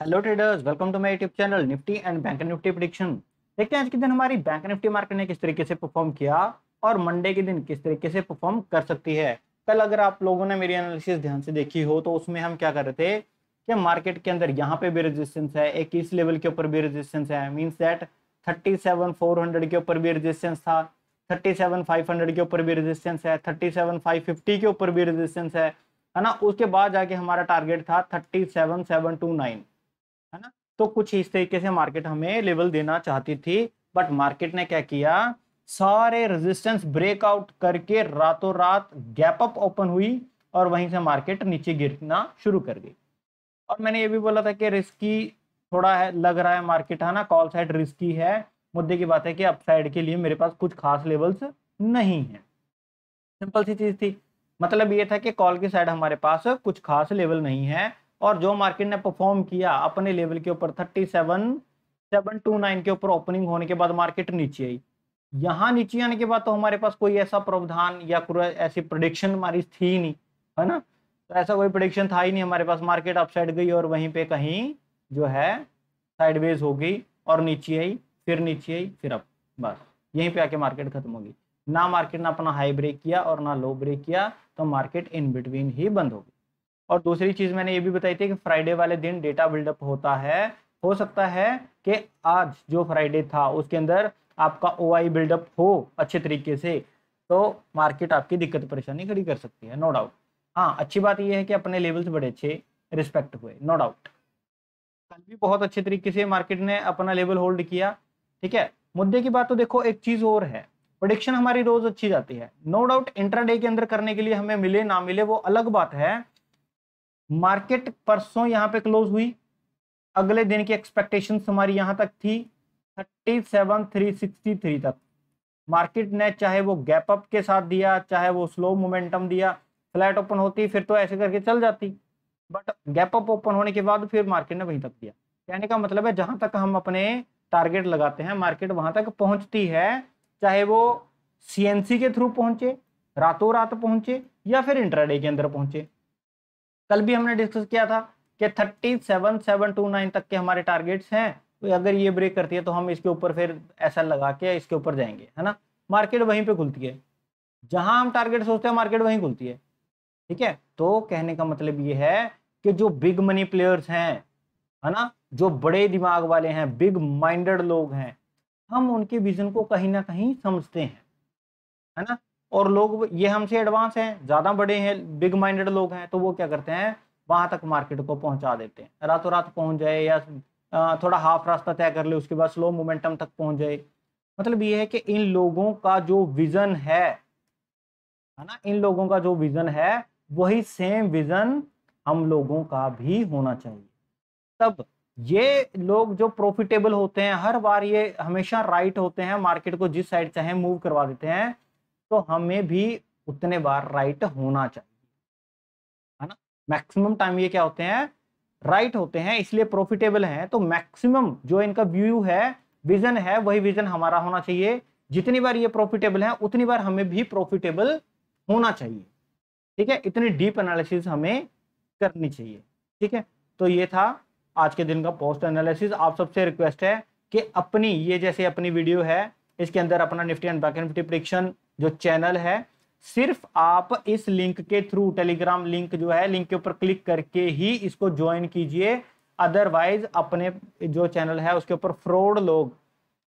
Hello traders, welcome to my YouTube channel Nifty and bank Nifty prediction. देखते हैं आज के दिन हमारी बैंक निफ्टी मार्केट ने किस तरीके से परफॉर्म किया और मंडे के दिन किस तरीके से परफॉर्म कर सकती है। कल अगर आप लोगों ने मेरी एनालिसिस ध्यान से देखी हो तो उसमें हम क्या कर रहे थे कि मार्केट के अंदर यहाँ पे भी रेजिस्टेंस है, एक इस लेवल के ऊपर भी रेजिस्टेंस है, मीन्स दैट 37,400 के ऊपर भी रेजिस्टेंस था, 37,500 के ऊपर भी रेजिस्टेंस है, 37,550 के ऊपर भी रेजिस्टेंस है ना। उसके बाद जाके हमारा टारगेट था 37,729, है ना। तो कुछ इस तरीके से मार्केट हमें लेवल देना चाहती थी, बट मार्केट ने क्या किया, सारे रेजिस्टेंस ब्रेकआउट करके रातों रात गैप अप ओपन हुई और वहीं से मार्केट नीचे गिरना शुरू कर गई। और मैंने ये भी बोला था कि रिस्की थोड़ा है, लग रहा है मार्केट, है ना, कॉल साइड रिस्की है। मुद्दे की बात है कि अपसाइड के लिए मेरे पास कुछ खास लेवल्स नहीं है। सिंपल सी चीज थी, मतलब ये था कि कॉल की साइड हमारे पास कुछ खास लेवल नहीं है। और जो मार्केट ने परफॉर्म किया अपने लेवल के ऊपर 37,729 के ऊपर ओपनिंग होने के बाद मार्केट नीचे आई। यहाँ नीचे आने के बाद तो हमारे पास कोई ऐसा प्रावधान या कोई ऐसी प्रोडिक्शन हमारी थी नहीं, है ना। तो ऐसा कोई प्रोडिक्शन था ही नहीं हमारे पास। मार्केट अपसाइड गई और वहीं पे कहीं जो है साइडवेज हो गई और नीचे आई, फिर नीचे आई, फिर अब बस यहीं पे आके मार्केट खत्म हो गई। ना मार्केट ने अपना हाई ब्रेक किया और ना लो ब्रेक किया, तो मार्केट इन बिटवीन ही बंद हो गई। और दूसरी चीज मैंने ये भी बताई थी कि फ्राइडे वाले दिन डेटा बिल्डअप होता है। हो सकता है कि आज जो फ्राइडे था उसके अंदर आपका ओआई बिल्डअप हो अच्छे तरीके से, तो मार्केट आपकी दिक्कत परेशानी खड़ी कर सकती है, नो डाउट। हाँ, अच्छी बात यह है कि अपने लेवल्स बड़े अच्छे रिस्पेक्ट हुए, नो डाउट। कल भी बहुत अच्छे तरीके से मार्केट ने अपना लेवल होल्ड किया, ठीक है। मुद्दे की बात तो देखो, एक चीज और है, प्रोडिक्शन हमारी रोज अच्छी जाती है, नो डाउट। इंट्राडे के अंदर करने के लिए हमें मिले ना मिले वो अलग बात है। मार्केट परसों यहां पे क्लोज हुई, अगले दिन की एक्सपेक्टेशन हमारी यहां तक थी 37,363 तक। मार्केट ने चाहे वो गैप अप के साथ दिया, चाहे वो स्लो मोमेंटम दिया, फ्लैट ओपन होती फिर तो ऐसे करके चल जाती, बट गैप अप ओपन होने के बाद फिर मार्केट ने वहीं तक दिया। कहने का मतलब है जहां तक हम अपने टारगेट लगाते हैं मार्केट वहां तक पहुंचती है, चाहे वो सीएनसी के थ्रू पहुंचे, रातों रात पहुंचे, या फिर इंट्राडे के अंदर पहुंचे। कल भी हमने डिस्कस किया था कि 37,729 तक के हमारे टारगेट्स हैं, तो अगर ये ब्रेक करती है तो हम इसके ऊपर फिर ऐसा लगा के इसके ऊपर जाएंगे, है ना। मार्केट वहीं पे खुलती है, जहां हम टारगेट सोचते हैं मार्केट वहीं खुलती है, ठीक है। तो कहने का मतलब ये है कि जो बिग मनी प्लेयर्स हैं, है ना, जो बड़े दिमाग वाले हैं, बिग माइंडेड लोग हैं, हम उनके विजन को कहीं ना कहीं समझते हैं, है ना। और लोग ये हमसे एडवांस हैं, ज्यादा बड़े हैं, बिग माइंडेड लोग हैं, तो वो क्या करते हैं, वहां तक मार्केट को पहुंचा देते हैं, रातों रात पहुंच जाए या थोड़ा हाफ रास्ता तय कर ले उसके बाद स्लो मोमेंटम तक पहुंच जाए। मतलब ये है कि इन लोगों का जो विजन है ना, इन लोगों का जो विजन है वही सेम विजन हम लोगों का भी होना चाहिए। तब ये लोग जो प्रॉफिटेबल होते हैं, हर बार ये हमेशा राइट होते हैं, मार्केट को जिस साइड चाहे मूव करवा देते हैं, तो हमें भी उतने बार राइट होना चाहिए, है ना। मैक्सिमम टाइम ये क्या होते हैं, राइट होते हैं, इसलिए प्रॉफिटेबल हैं। तो मैक्सिमम जो इनका व्यू है, विजन है, वही विजन हमारा होना चाहिए। जितनी बार ये प्रॉफिटेबल है उतनी बार हमें भी प्रॉफिटेबल होना चाहिए, ठीक है। इतनी डीप एनालिसिस हमें करनी चाहिए, ठीक है। तो ये था आज के दिन का पोस्ट एनालिसिस। आप सबसे रिक्वेस्ट है कि अपनी ये जैसे अपनी वीडियो है इसके अंदर अपना Nifty and bank Nifty prediction जो चैनल है, सिर्फ आप इस लिंक के थ्रू, टेलीग्राम लिंक जो है, लिंक के ऊपर क्लिक करके ही इसको ज्वाइन कीजिए। अदरवाइज अपने जो चैनल है उसके ऊपर फ्रॉड लोग,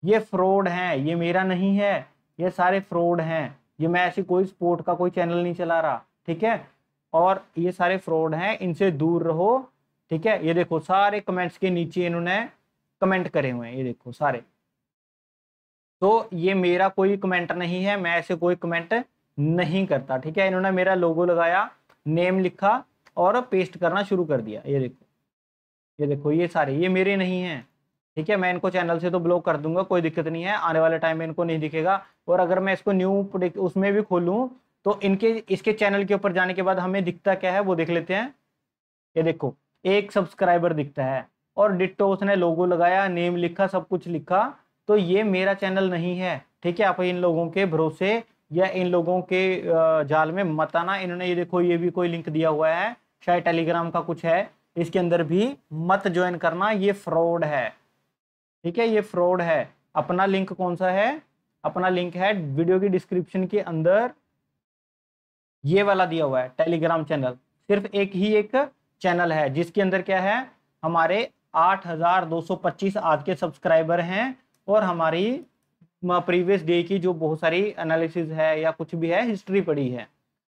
ये फ्रॉड हैं, ये मेरा नहीं है, ये सारे फ्रॉड हैं। ये मैं ऐसी कोई स्पोर्ट का कोई चैनल नहीं चला रहा, ठीक है। और ये सारे फ्रॉड हैं, इनसे दूर रहो, ठीक है। ये देखो सारे कमेंट्स के नीचे इन्होंने कमेंट करे हुए हैं, ये देखो सारे। तो ये मेरा कोई कमेंट नहीं है, मैं ऐसे कोई कमेंट नहीं करता, ठीक है। इन्होंने मेरा लोगो लगाया, नेम लिखा और पेस्ट करना शुरू कर दिया। ये देखो, ये देखो, ये सारे ये मेरे नहीं हैं, ठीक है। मैं इनको चैनल से तो ब्लॉक कर दूंगा, कोई दिक्कत नहीं है, आने वाले टाइम में इनको नहीं दिखेगा। और अगर मैं इसको न्यू उसमें भी खोलूं तो इनके इसके चैनल के ऊपर जाने के बाद हमें दिखता क्या है वो देख लेते हैं। ये देखो, एक सब्सक्राइबर दिखता है और डिट्टो उसने लोगो लगाया, नेम लिखा, सब कुछ लिखा। तो ये मेरा चैनल नहीं है, ठीक है। आप इन लोगों के भरोसे या इन लोगों के जाल में मत आना। इन्होंने ये देखो, ये भी कोई लिंक दिया हुआ है, शायद टेलीग्राम का कुछ है, इसके अंदर भी मत ज्वाइन करना, ये फ्रॉड है। ठीक है, ये फ्रॉड है। अपना लिंक कौन सा है? अपना लिंक है वीडियो की डिस्क्रिप्शन के अंदर, ये वाला दिया हुआ है, टेलीग्राम चैनल। सिर्फ एक चैनल है जिसके अंदर क्या है, हमारे 8,225 आज के सब्सक्राइबर हैं, और हमारी प्रीवियस डे की जो बहुत सारी एनालिसिस है या कुछ भी है, हिस्ट्री पड़ी है।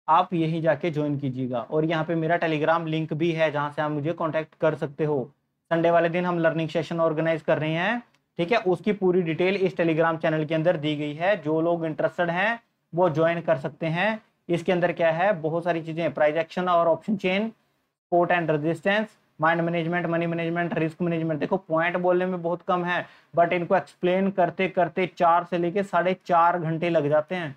आप यही जाके ज्वाइन कीजिएगा। और यहाँ पे मेरा टेलीग्राम लिंक भी है जहाँ से आप मुझे कांटेक्ट कर सकते हो। संडे वाले दिन हम लर्निंग सेशन ऑर्गेनाइज कर रहे हैं, ठीक है, उसकी पूरी डिटेल इस टेलीग्राम चैनल के अंदर दी गई है। जो लोग इंटरेस्टेड हैं वो ज्वाइन कर सकते हैं। इसके अंदर क्या है, बहुत सारी चीजें, प्राइस एक्शन और option chain, support and resistance, mind management, money management, risk management. देखो पॉइंट बोलने में बहुत कम है, बट इनको एक्सप्लेन करते करते 4 से लेके 4.5 घंटे लग जाते हैं।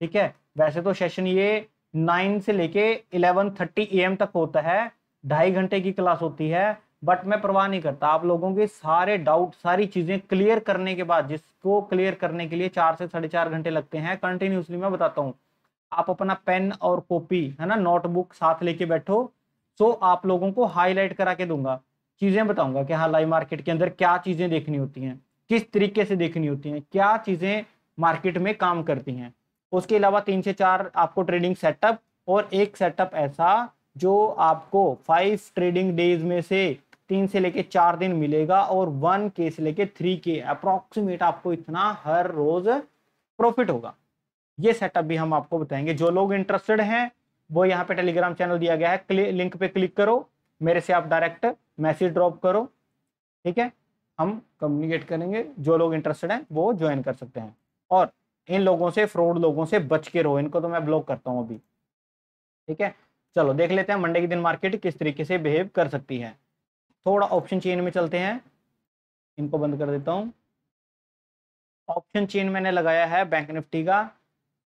ठीक है, वैसे तो सेशन ये 9 से लेके 11:30 AM तक होता है, 2.5 घंटे की क्लास होती है, बट मैं परवाह नहीं करता। आप लोगों के सारे डाउट, सारी चीजें क्लियर करने के बाद, जिसको क्लियर करने के लिए 4 से 4.5 घंटे लगते हैं कंटिन्यूसली, मैं बताता हूँ। आप अपना पेन और कॉपी, है ना, नोटबुक साथ लेके बैठो, सो आप लोगों को हाईलाइट करा के दूंगा, चीजें बताऊंगा कि हाँ लाइव मार्केट के अंदर क्या चीजें देखनी होती हैं, किस तरीके से देखनी होती हैं, क्या चीजें मार्केट में काम करती हैं। उसके अलावा 3 से 4 आपको ट्रेडिंग सेटअप, और एक सेटअप ऐसा जो आपको 5 ट्रेडिंग डेज में से 3 से लेके 4 दिन मिलेगा, और 1K से लेके 3K अप्रोक्सीमेट आपको इतना हर रोज प्रॉफिट होगा। ये सेटअप भी हम आपको बताएंगे। जो लोग इंटरेस्टेड हैं वो यहाँ पे टेलीग्राम चैनल दिया गया है, लिंक पे क्लिक करो, मेरे से आप डायरेक्ट मैसेज ड्रॉप करो, ठीक है, हम कम्युनिकेट करेंगे। जो लोग इंटरेस्टेड हैं वो ज्वाइन कर सकते हैं। और इन लोगों से, फ्रॉड लोगों से बच के रहो, इनको तो मैं ब्लॉक करता हूँ अभी। ठीक है, चलो देख लेते हैं मंडे के दिन मार्केट किस तरीके से बिहेव कर सकती है। थोड़ा ऑप्शन चेन में चलते हैं, इनको बंद कर देता हूँ। ऑप्शन चेन मैंने लगाया है बैंक निफ्टी का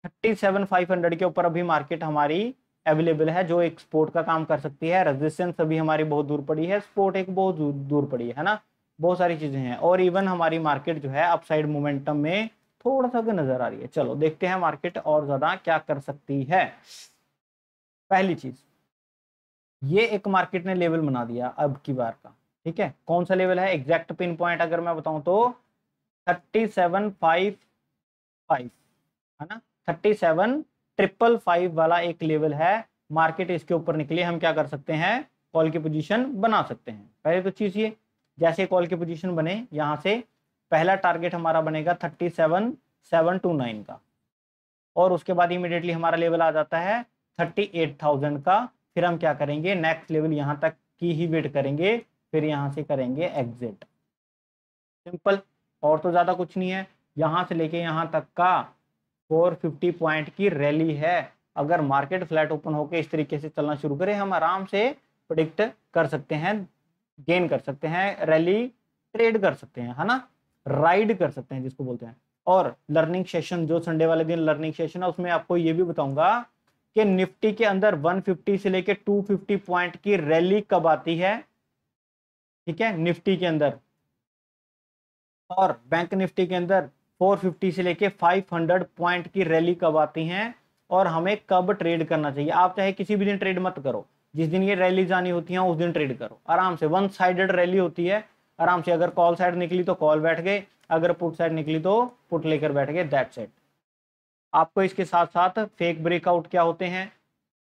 37,500 के ऊपर अभी मार्केट हमारी अवेलेबल है, जो एक सपोर्ट का काम कर सकती है। रेजिस्टेंस अभी हमारी बहुत दूर पड़ी है, सपोर्ट एक बहुत दूर पड़ी है ना, बहुत सारी चीजें हैं। और इवन हमारी मार्केट जो है अपसाइड मोमेंटम में थोड़ा सा नजर आ रही है। चलो देखते हैं मार्केट और ज्यादा क्या कर सकती है। पहली चीज, ये एक मार्केट ने लेवल बना दिया अब की बार का, ठीक है। कौन सा लेवल है, एग्जैक्ट पिन पॉइंट अगर मैं बताऊं तो 3755 है ना, 37,555 वाला एक लेवल है। मार्केट इसके ऊपर निकली, हम क्या कर सकते हैं, कॉल की पोजीशन बना सकते हैं। पहले तो चीज ये, जैसे कॉल की पोजीशन बने, यहां से पहला टारगेट हमारा बनेगा 37,729 का, और उसके बाद इमीडिएटली हमारा लेवल आ जाता है 38,000 का। फिर हम क्या करेंगे, नेक्स्ट लेवल यहां तक की ही वेट करेंगे, फिर यहां से करेंगे एग्जिट। सिंपल, और तो ज्यादा कुछ नहीं है। यहां से लेके यहां तक का 450 पॉइंट की रैली है। अगर मार्केट फ्लैट ओपन होकर इस तरीके से चलना शुरू करे, हम आराम से प्रिडिक्ट कर सकते हैं, गेन कर सकते हैं, रैली ट्रेड कर सकते हैं, है ना, राइड कर सकते हैं जिसको बोलते हैं। और लर्निंग सेशन, जो संडे वाले दिन लर्निंग सेशन है, उसमें आपको ये भी बताऊंगा कि निफ्टी के अंदर 150 से लेके 250 पॉइंट की रैली कब आती है, ठीक है, निफ्टी के अंदर। और बैंक निफ्टी के अंदर 450 से लेके 500 पॉइंट की रैली कब आती हैं, और हमें कब ट्रेड करना चाहिए। आप चाहे किसी भी दिन ट्रेड मत करो, जिस दिन ये रैली जानी होती है उस दिन ट्रेड करो आराम से। 1 साइडेड रैली होती है, आराम से। अगर कॉल साइड निकली तो कॉल बैठ गए, अगर पुट साइड निकली तो पुट लेकर बैठ गए, दैट्स इट। आपको इसके साथ साथ फेक ब्रेकआउट क्या होते हैं,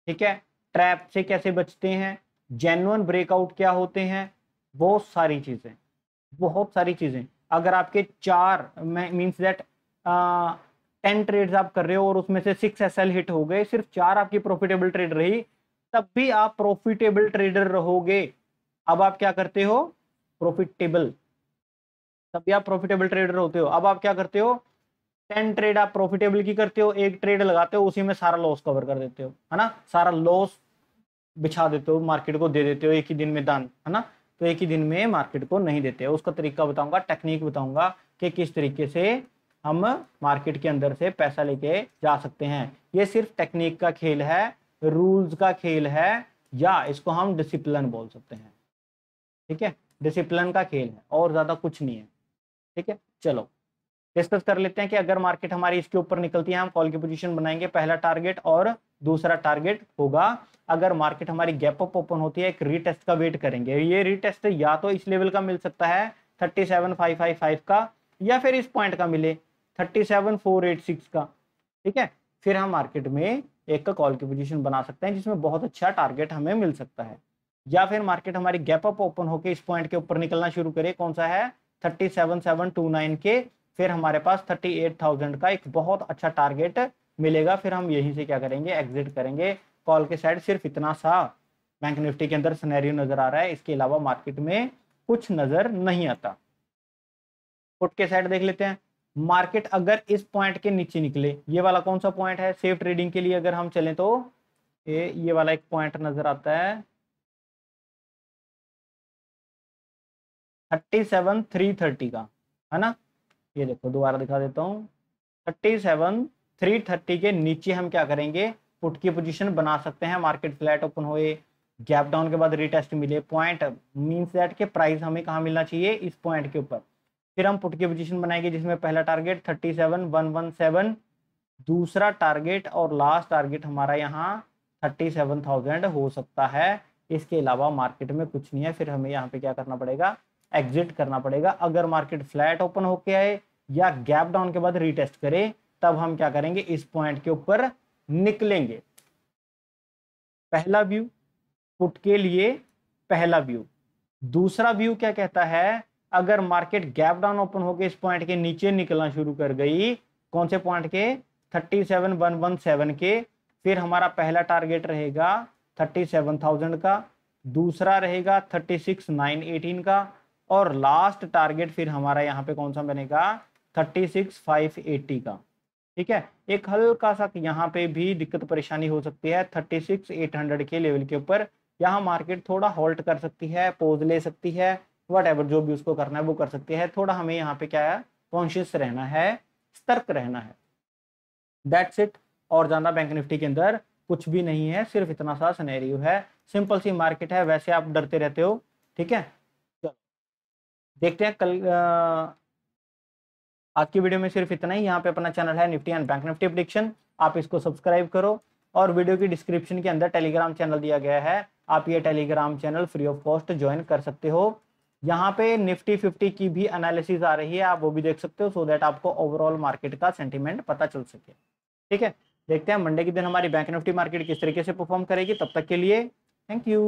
ठीक है, ट्रैप से कैसे बचते हैं, जेन्युइन ब्रेकआउट क्या होते हैं, बहुत सारी चीजें, बहुत सारी चीजें। अगर आपके 4 मीन्स दैट 10 ट्रेड्स आप कर रहे हो और उसमें से 6 SL हिट हो गए, सिर्फ 4 आपकी प्रॉफिटेबल ट्रेड रही, तब भी आप प्रॉफिटेबल ट्रेडर रहोगे। अब आप क्या करते हो, प्रॉफिटेबल, तब भी आप प्रॉफिटेबल ट्रेडर होते हो। अब आप क्या करते हो, 10 ट्रेड आप प्रॉफिटेबल की करते हो, एक ट्रेड लगाते हो, उसी में सारा लॉस कवर कर देते हो, है ना, सारा लॉस बिछा देते हो, मार्केट को दे देते हो एक ही दिन में दान, है ना। तो एक ही दिन में मार्केट को नहीं देते, उसका तरीका बताऊंगा, टेक्निक बताऊंगा कि किस तरीके से हम मार्केट के अंदर से पैसा लेके जा सकते हैं। ये सिर्फ टेक्निक का खेल है, रूल्स का खेल है, या इसको हम डिसिप्लिन बोल सकते हैं, ठीक है, डिसिप्लिन का खेल है, और ज्यादा कुछ नहीं है, ठीक है। चलो डिस्कस कर लेते हैं कि अगर मार्केट हमारी इसके ऊपर निकलती है, हम कॉल की पोजीशन बनाएंगे, पहला टारगेट और दूसरा टारगेट होगा अगर मार्केट हमारी गैप अप ओपन होती है, एक रीटेस्ट का वेट करेंगे। ये रीटेस्ट या तो इस लेवल का मिल सकता है 37,555 का, या फिर इस पॉइंट का मिले 37,486 का। ठीक है, फिर हम मार्केट में एक का कॉल की पोजीशन बना सकते हैं जिसमें बहुत अच्छा टारगेट हमें मिल सकता है। या फिर मार्केट हमारी गैप अप ओपन होकर इस पॉइंट के ऊपर निकलना शुरू करे, कौन सा है 37,729 के, फिर हमारे पास 38,000 का एक बहुत अच्छा टारगेट मिलेगा। फिर हम यहीं से क्या करेंगे, एग्जिट करेंगे। कॉल के साइड सिर्फ इतना सा बैंक निफ्टी के अंदर सिनेरियो नजर आ रहा है, इसके अलावा मार्केट में कुछ नजर नहीं आता। पुट के साइड देख लेते हैं। मार्केट अगर इस पॉइंट के नीचे निकले, ये वाला कौन सा पॉइंट है सेफ ट्रेडिंग के लिए अगर हम चलें तो ये वाला एक पॉइंट नजर आता है 37,330 का, है ना। ये देखो दोबारा दिखा देता हूँ, 37,330 के नीचे हम क्या करेंगे, पुट की पोजीशन बना सकते हैं। मार्केट फ्लैट ओपन हुए, गैप डाउन के बाद रीटेस्ट मिले, पॉइंट मींस दैट के प्राइस हमें कहाँ मिलना चाहिए, इस पॉइंट के ऊपर। फिर हम पुट की पोजीशन बनाएंगे जिसमें पहला टारगेट 37,117, दूसरा टारगेट और लास्ट टारगेट हमारा यहाँ 37,000 हो सकता है। इसके अलावा मार्केट में कुछ नहीं है। फिर हमें यहाँ पे क्या करना पड़ेगा, एग्जिट करना पड़ेगा। अगर मार्केट फ्लैट ओपन होके आए या गैप डाउन के बाद रीटेस्ट करे, तब हम क्या करेंगे, इस पॉइंट के ऊपर निकलेंगे। पहला व्यू पुट के लिए, पहला व्यू। दूसरा व्यू क्या कहता है, अगर मार्केट गैप डाउन ओपन होकर इस पॉइंट के नीचे निकलना शुरू कर गई, कौन से पॉइंट के 37,117 के, फिर हमारा पहला टारगेट रहेगा 37,000 का, दूसरा रहेगा 36,918 का, और लास्ट टारगेट फिर हमारा यहाँ पे कौन सा बनेगा 36,580 का। ठीक है, एक हल्का सा यहाँ पे भी दिक्कत परेशानी हो सकती है 36,800 के लेवल के ऊपर। यहाँ मार्केट थोड़ा होल्ड कर सकती है, पोज ले सकती है, वट जो भी उसको करना है वो कर सकती है। थोड़ा हमें यहाँ पे क्या है, कॉन्शियस रहना है, सतर्क रहना है। That's it. और ज्यादा बैंक निफ्टी के अंदर कुछ भी नहीं है, सिर्फ इतना सा सिनेरियो है, सिंपल सी मार्केट है। वैसे आप डरते रहते हो, ठीक है। चलो देखते हैं कल। आज की वीडियो में सिर्फ इतना ही। यहाँ पे अपना चैनल है Nifty and bank Nifty prediction, आप इसको सब्सक्राइब करो। और वीडियो की डिस्क्रिप्शन के अंदर टेलीग्राम चैनल दिया गया है, आप ये Telegram channel free of cost join कर सकते हो। यहाँ पे निफ्टी 50 की भी एनालिसिस आ रही है, आप वो भी देख सकते हो, सो दैट आपको ओवरऑल मार्केट का सेंटीमेंट पता चल सके। ठीक है, देखते हैं मंडे के दिन हमारी बैंक निफ्टी मार्केट किस तरीके से परफॉर्म करेगी। तब तक के लिए थैंक यू।